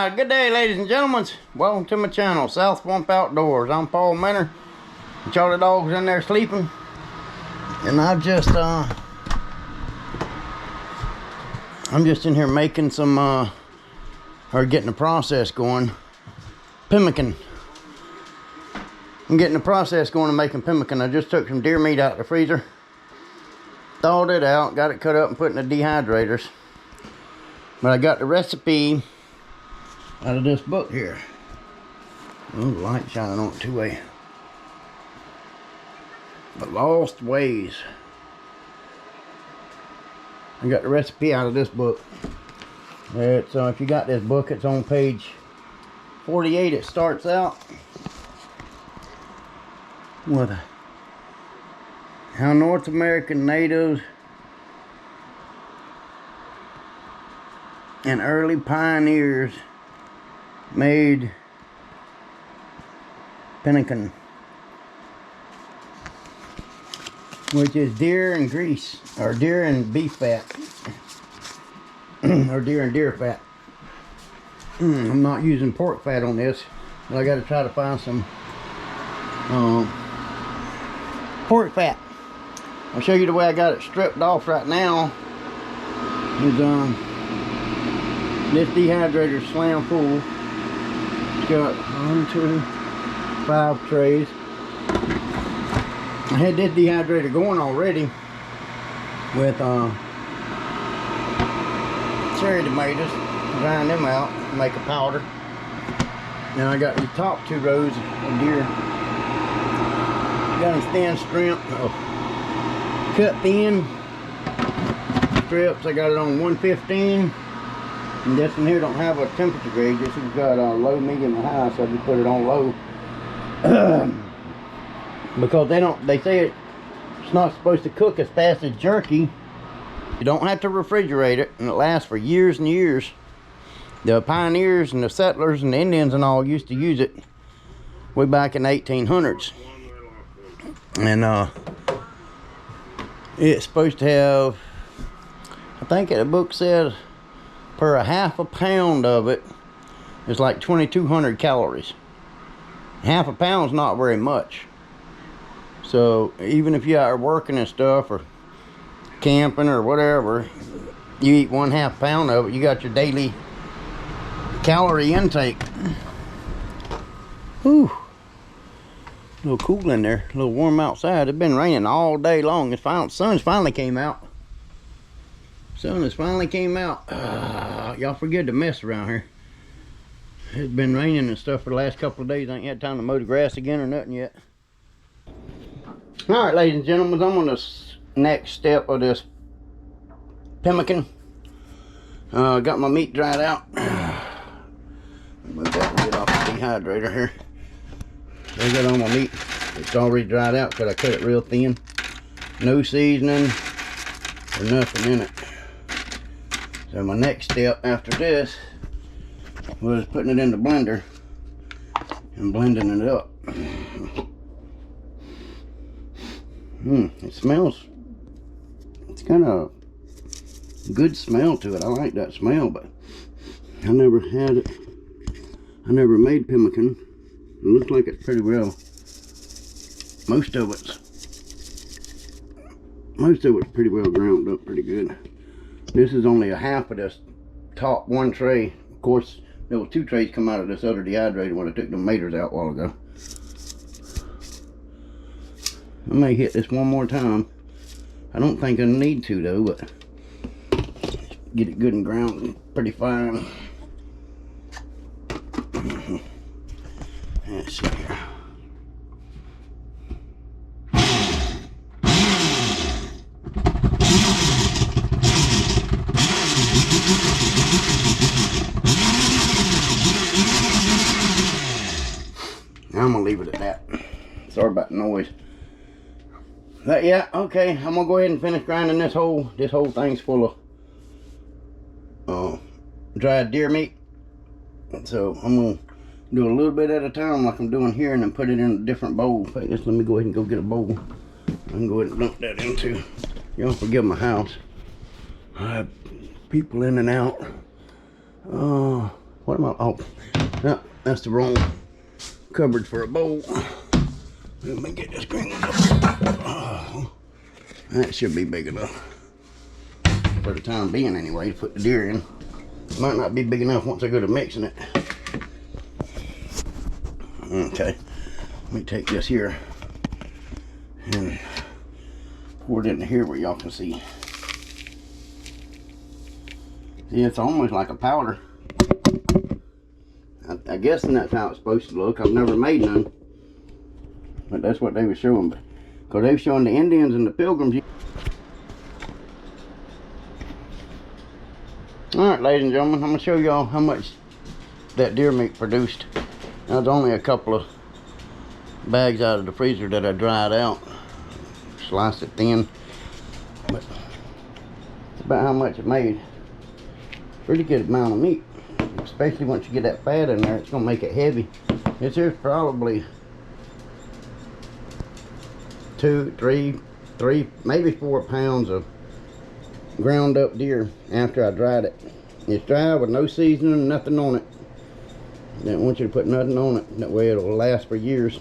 Good day, ladies and gentlemen. Welcome to my channel, South Swamp Outdoors. I'm Paul Minner. Charlie Dog's in there sleeping, and I'm just in here making some or getting the process going. Pemmican. I'm getting the process going of making pemmican. I just took some deer meat out of the freezer, thawed it out, got it cut up and put in the dehydrators. But I got the recipe out of this book here. Oh, light shining on it two-way. The Lost Ways. I got the recipe out of this book. It's if you got this book, it's on page 48. It starts out with how North American natives and early pioneers made pemmican, which is deer and grease, or deer and beef fat, or deer and deer fat. I'm not using pork fat on this, but I got to try to find some pork fat. I'll show you the way I got it stripped off right now. Is this dehydrator slam full. It's got 1, 2, 5 trays. I had this dehydrator going already with cherry tomatoes. Grind them out, make a powder. Now I got the top 2 rows of deer. Got them thin strips, cut thin strips. I got it on 115. And this one here don't have a temperature gauge. This has got a low, medium, and high, so I just put it on low. Because they say it's not supposed to cook as fast as jerky. You don't have to refrigerate it, and it lasts for years and years. The pioneers and the settlers and the Indians and all used to use it way back in the 1800s. And it's supposed to have, I think the book said, per a half a pound of it is like 2,200 calories. Half a pound's not very much. So even if you are working and stuff, or camping or whatever, you eat 1/2 pound of it, you got your daily calorie intake. Whew. A little cool in there, a little warm outside. It's been raining all day long. It's sun's finally came out. Sun has finally came out. Y'all forget to mess around here. It's been raining and stuff for the last couple of days. I ain't had time to mow the grass again or nothing yet. Alright, ladies and gentlemen, I'm on the next step of this pemmican. Got my meat dried out. Move that and get off the dehydrator here. I got all my meat. It's already dried out because I cut it real thin. No seasoning or nothing in it. So my next step after this was putting it in the blender and blending it up. It smells, it's kind of good smell to it. I like that smell, but I never had it. I never made pemmican. It looks like it's pretty well, most of it's pretty well ground up pretty good. This is only a half of this top 1 tray. Of course, there were 2 trays come out of this other dehydrator when I took the maters out a while ago. I may hit this one more time. I don't think I need to though, but get it good and ground pretty fine. Let's see here. I'm gonna leave it at that. Sorry about the noise. But yeah, okay, I'm gonna go ahead and finish grinding this whole thing's full of dried deer meat. So I'm gonna do a little bit at a time like I'm doing here, and then put it in a different bowl. In fact, just let me go ahead and go get a bowl. I can go ahead and dump that into. Y'all forgive my house. I have people in and out. What am I? Oh, no, that's the wrong cupboard for a bowl. Let me get this thing. Oh, that should be big enough for the time being, anyway, to put the deer in. Might not be big enough once I go to mixing it. Okay, let me take this here and pour it into here where y'all can see. See, it's almost like a powder. I guess that's how it's supposed to look. I've never made none, but that's what they were showing. Because they were showing the Indians and the Pilgrims. Alright, ladies and gentlemen, I'm going to show y'all how much that deer meat produced. Now, there's only a couple of bags out of the freezer that I dried out. Sliced it thin. But it's about how much it made. Pretty good amount of meat. Especially once you get that fat in there, it's going to make it heavy. This here's probably 2, 3, maybe 4 pounds of ground up deer after I dried it. It's dry with no seasoning, nothing on it. I don't want you to put nothing on it. That way it'll last for years.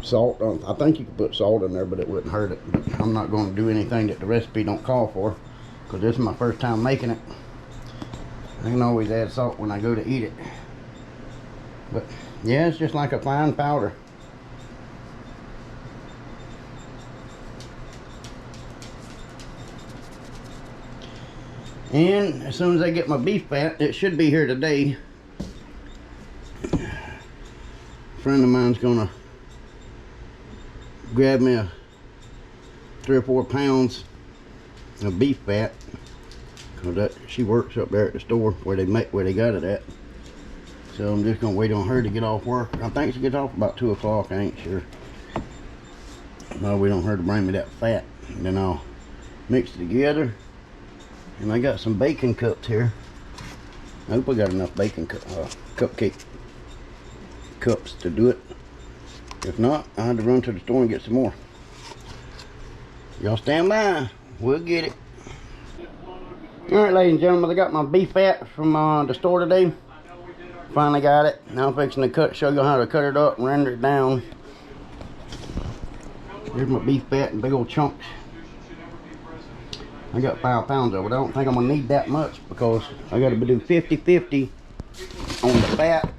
Salt, I think you could put salt in there, but it wouldn't hurt it. But I'm not going to do anything that the recipe don't call for, because this is my first time making it. I can always add salt when I go to eat it. But yeah, it's just like a fine powder. And as soon as I get my beef fat, it should be here today. A friend of mine's gonna grab me a 3 or 4 pounds of beef fat, because she works up there at the store where they got it at. So I'm just gonna wait on her to get off work. I think she gets off about 2 o'clock. I ain't sure. I'll wait on her to bring me that fat, and then I'll mix it together. And I got some bacon cups here. I hope I got enough bacon cupcake cups to do it. If not, I had to run to the store and get some more. Y'all stand by. We'll get it. Alright, ladies and gentlemen, I got my beef fat from the store today. Finally got it. Now I'm fixing to show you how to cut it up and render it down. Here's my beef fat in big old chunks. I got 5 pounds of it. I don't think I'm gonna need that much, because I gotta do 50-50 on the fat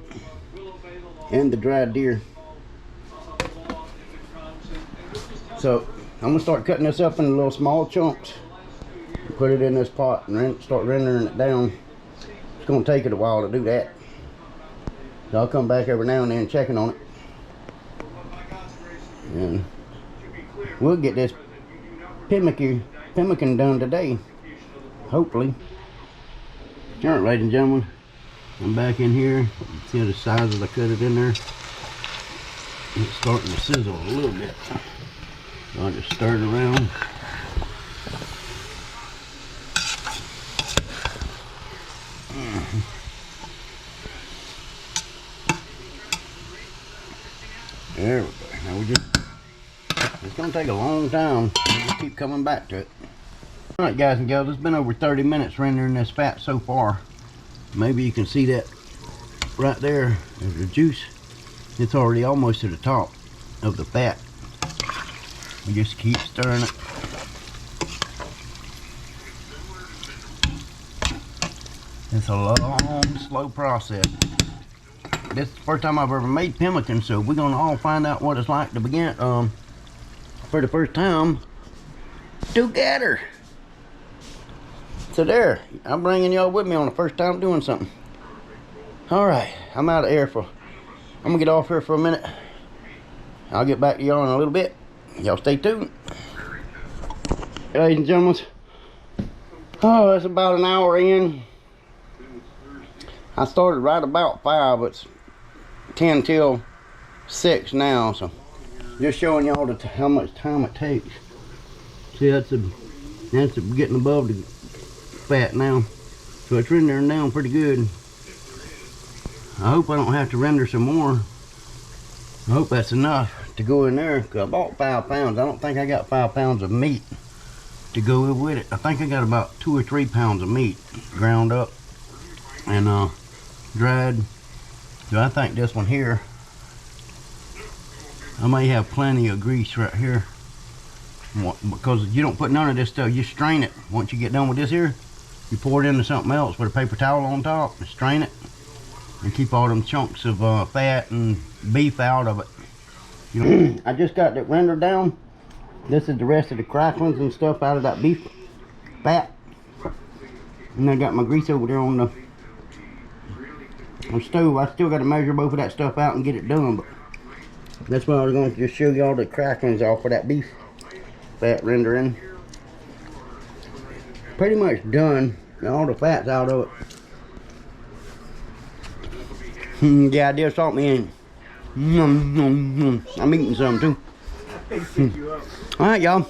and the dried deer. So I'm gonna start cutting this up in little small chunks, put it in this pot and start rendering it down. It's gonna take it a while to do that. So I'll come back every now and then checking on it, and we'll get this pemmican done today, hopefully. Alright, ladies and gentlemen, I'm back in here. See the size that I cut it in there? It's starting to sizzle a little bit. So I'll just stir it around. There we go. Now it's gonna take a long time. We'll just keep coming back to it. Alright, guys and gals, it's been over 30 minutes rendering this fat so far. Maybe you can see that right there. There's the juice. It's already almost to the top of the fat. We just keep stirring it. It's a long, slow process. This is the first time I've ever made pemmican, so we're gonna all find out what it's like to begin for the first time together. So there, I'm bringing y'all with me on the first time doing something. Alright, I'm out of air I'm gonna get off here for a minute. I'll get back to y'all in a little bit. Y'all stay tuned. Ladies and gentlemen, oh, it's about an hour in. I started right about 5. It's 10 till 6 now, so just showing y'all how much time it takes. See, that's getting above the fat now, so it's rendering down pretty good. I hope I don't have to render some more. I hope that's enough to go in there, because I bought 5 pounds. I don't think I got 5 pounds of meat to go with it. I think I got about 2 or 3 pounds of meat ground up. and dried. So I think this one here, I may have plenty of grease right here, because you don't put none of this stuff. You strain it. Once you get done with this here, you pour it into something else with a paper towel on top and strain it, and keep all them chunks of fat and beef out of it. You know, I just got it rendered down. This is the rest of the cracklings and stuff out of that beef fat. And I got my grease over there on the stove. I still got to measure both of that stuff out and get it done, but that's why I was going to just show you all the cracklings off of that beef fat rendering. Pretty much done. All the fat's out of it. Yeah, I did salt me in. I'm eating some too. Alright, y'all.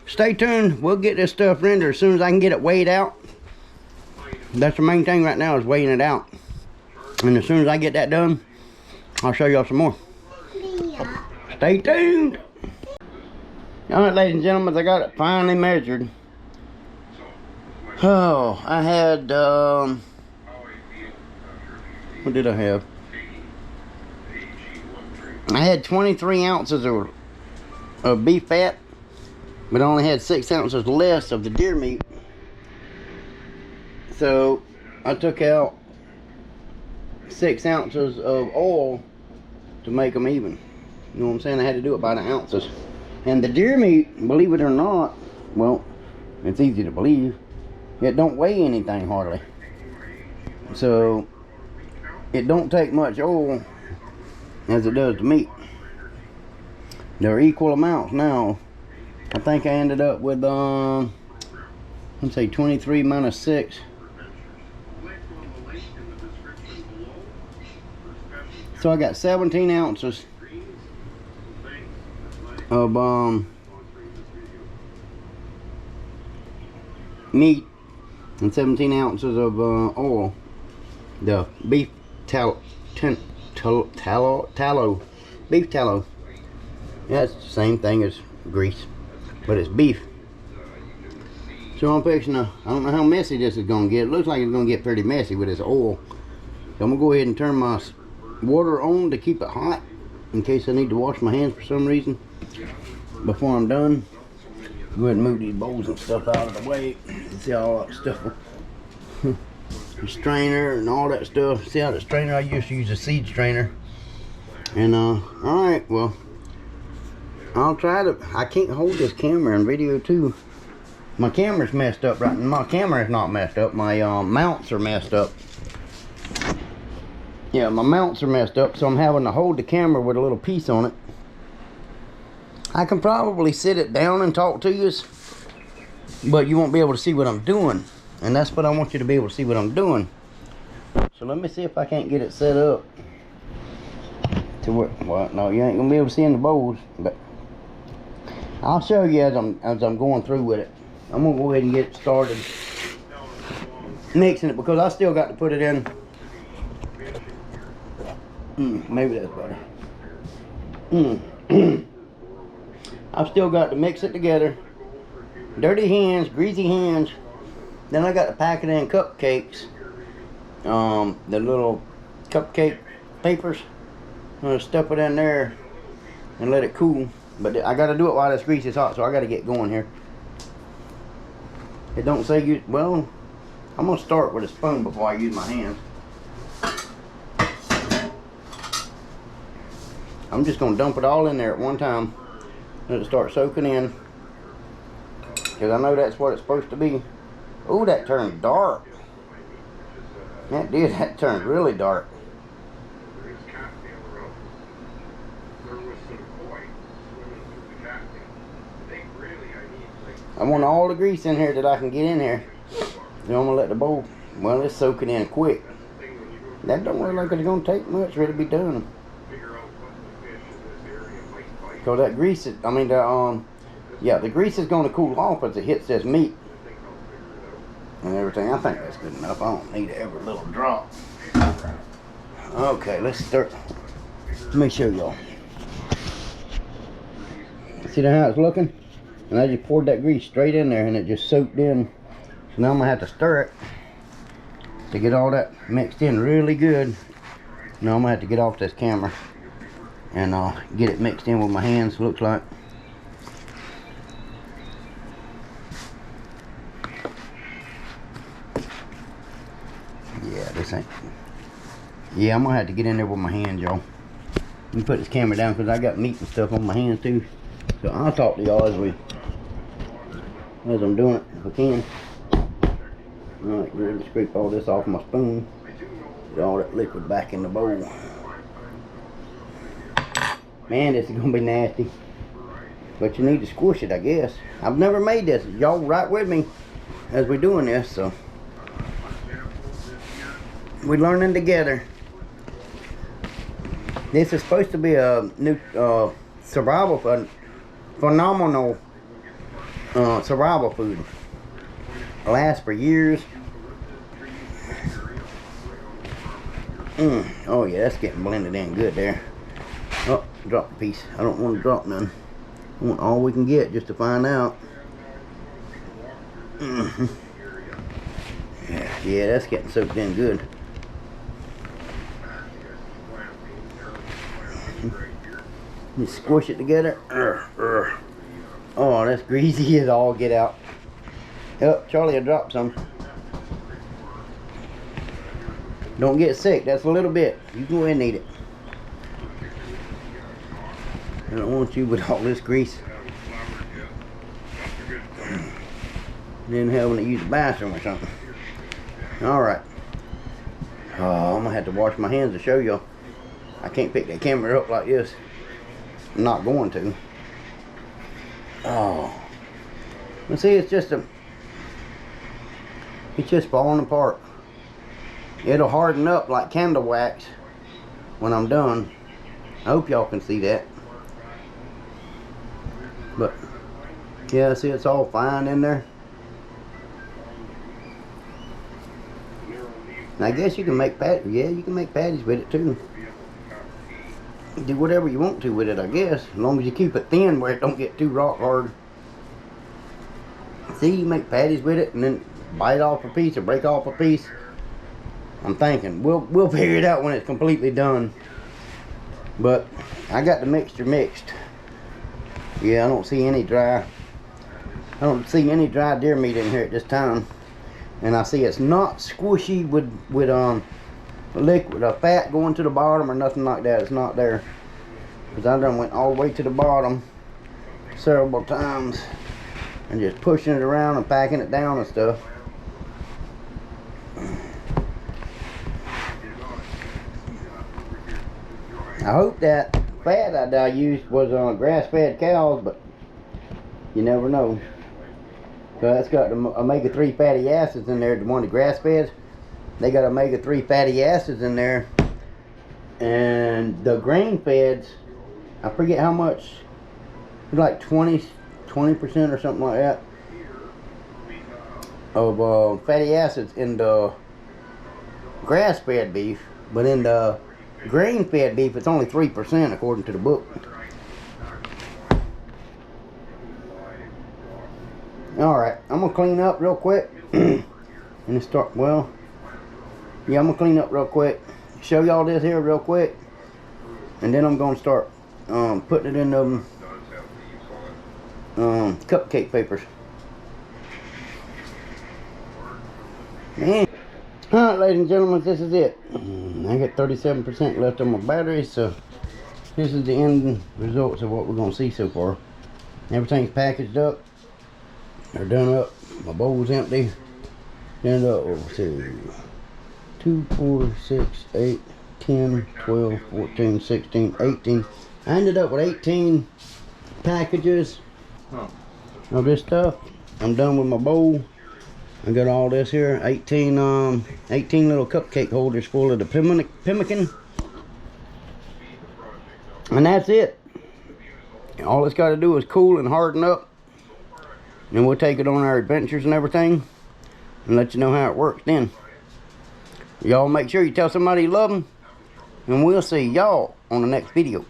Stay tuned. We'll get this stuff rendered as soon as I can get it weighed out. That's the main thing right now, is weighing it out. And as soon as I get that done, I'll show y'all some more. Stay tuned. Alright, ladies and gentlemen, I got it finally measured. Oh, I had, what did I have? I had 23 ounces of beef fat, but I only had 6 ounces less of the deer meat. So I took out 6 ounces of oil to make them even. You know what I'm saying? I had to do it by the ounces. And the deer meat, believe it or not, well, it's easy to believe, it don't weigh anything hardly. So it don't take much oil as it does the meat. They're equal amounts now. I think I ended up with let's say 23 minus 6. So I got 17 ounces of meat and 17 ounces of oil. The beef tallow, beef tallow. Yeah, it's the same thing as grease, but it's beef. So I'm fixing to, I don't know how messy this is gonna get. It looks like it's gonna get pretty messy with this oil. So I'm gonna go ahead and turn my water on to keep it hot in case I need to wash my hands for some reason before I'm done. Go ahead and move these bowls and stuff out of the way. See all that stuff. The strainer and all that stuff. See how the strainer, I used to use a seed strainer. And alright, well, I'll try to, I can't hold this camera and video too. My camera's messed up right now. My camera is not messed up. My mounts are messed up. Yeah, my mounts are messed up, so I'm having to hold the camera with a little piece on it. I can probably sit it down and talk to you, but you won't be able to see what I'm doing. And that's what I want you to be able to see what I'm doing. So let me see if I can't get it set up to where, well, no, you ain't gonna be able to see in the bowls, but I'll show you as I'm going through with it. I'm gonna go ahead and get it started mixing it, because I still got to put it in. Maybe that's better. I've still got to mix it together. Dirty hands, greasy hands. Then I got to pack it in cupcakes. The little cupcake papers. I'm gonna stuff it in there and let it cool. But I got to do it while this grease is hot, so I got to get going here. It don't say you. Well, I'm gonna start with a spoon before I use my hands. I'm just gonna dump it all in there at one time. Let it start soaking in, because I know that's what it's supposed to be. Oh, that turned dark. That did. That turned really dark. I want all the grease in here that I can get in here. Then I'm gonna let the bowl, well, it's soaking in quick. That don't look like it's gonna take much for it to be done. Because that grease is, I mean, yeah, the grease is going to cool off as it hits this meat and everything. I think that's good enough. I don't need every little drop. Okay, let's start. Let me show y'all. See how it's looking? And I just poured that grease straight in there and it just soaked in. So now I'm going to have to stir it. to get all that mixed in really good. Now I'm gonna have to get off this camera and get it mixed in with my hands, looks like. Yeah, this ain't. Yeah, I'm gonna have to get in there with my hands, y'all. Let me put this camera down because I got meat and stuff on my hands too. So I'll talk to y'all as I'm doing it, if I can. Alright, really scrape all this off my spoon. Get all that liquid back in the bowl. Man, this is gonna be nasty. But you need to squish it, I guess. I've never made this. Y'all right with me as we're doing this, so we're learning together. This is supposed to be a new survival phenomenal survival food. Lasts for years. Oh yeah, that's getting blended in good there. Oh, drop a piece. I don't want to drop none. I want all we can get just to find out. Yeah, that's getting soaked in good. You squish it together. Oh, that's greasy as all get out. Yep, Charlie will drop some. Don't get sick, that's a little bit. You go ahead and eat it. I don't want you with all this grease. Then having to use the bathroom or something. Alright. I'm gonna have to wash my hands to show y'all. I can't pick that camera up like this. I'm not going to. Oh. But see, it's just falling apart. It'll harden up like candle wax when I'm done. I hope y'all can see that. But yeah, see, it's all fine in there. And I guess you can make patties. Yeah, you can make patties with it too. Do whatever you want to with it, I guess, as long as you keep it thin where it don't get too rock hard. See, you make patties with it and then bite off a piece or break off a piece. I'm thinking we'll figure it out when it's completely done. But I got the mixture mixed. Yeah, I don't see any dry deer meat in here at this time. And I see it's not squishy with liquid or fat going to the bottom or nothing like that. It's not there. Because I done went all the way to the bottom several times and just pushing it around and packing it down and stuff. I hope that fat I used was on grass-fed cows, but you never know. So that's got the omega-3 fatty acids in there. The one, the grass-fed, they got omega-3 fatty acids in there. And the grain-feds, I forget how much, like 20% or something like that of fatty acids in the grass-fed beef, but in the grain-fed beef it's only 3% according to the book. Alright, I'm gonna clean up real quick and start, well, yeah, I'm gonna clean up real quick, show y'all this here real quick, and then I'm gonna start putting it in them cupcake papers. And alright, ladies and gentlemen, this is it. I got 37% left on my battery, so this is the end results of what we're gonna see so far. Everything's packaged up. They're done up. My bowl's empty. Done up. Let's see. 2, 4, 6, 8, 10, 12, 14, 16, 18. I ended up with 18 packages of this stuff. I'm done with my bowl. I got all this here. 18 little cupcake holders full of the pemmican. And that's it. All it's got to do is cool and harden up. And we'll take it on our adventures and everything and let you know how it works then. Y'all make sure you tell somebody you love them, and we'll see y'all on the next video.